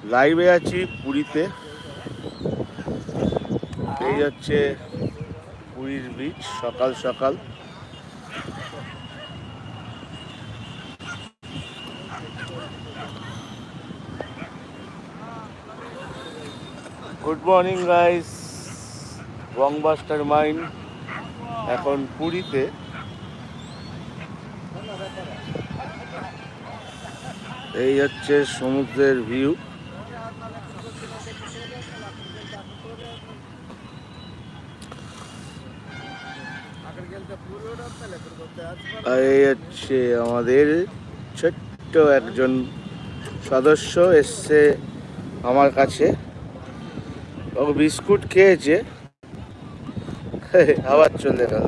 লাইভে আছি পুরীতে। এই হচ্ছে পুরীর বিচ, সকাল সকাল। গুড মর্নিং গাইস, রং মাস্টার মাইন্ড এখন পুরীতে। এই হচ্ছে সমুদ্রের ভিউ। আর এই হচ্ছে আমাদের ছোট্ট একজন সদস্য এসছে আমার কাছে। ও বিস্কুট খেয়েছে, আবার চলে গেল।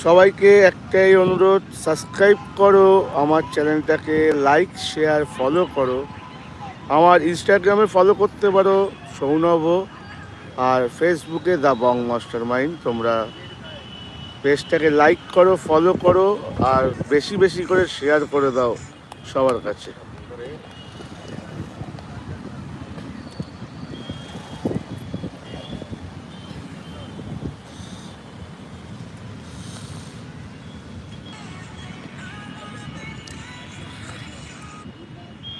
সবাইকে একটাই অনুরোধ, সাবস্ক্রাইব করো আমার চ্যানেলটাকে, লাইক শেয়ার ফলো করো। আমার ইনস্টাগ্রামে ফলো করতে পারো সৌনভ, আর ফেসবুকে দ্য বং মাস্টার মাইন্ড। তোমরা পেজটাকে লাইক করো, ফলো করো, আর বেশি বেশি করে শেয়ার করে দাও সবার কাছে।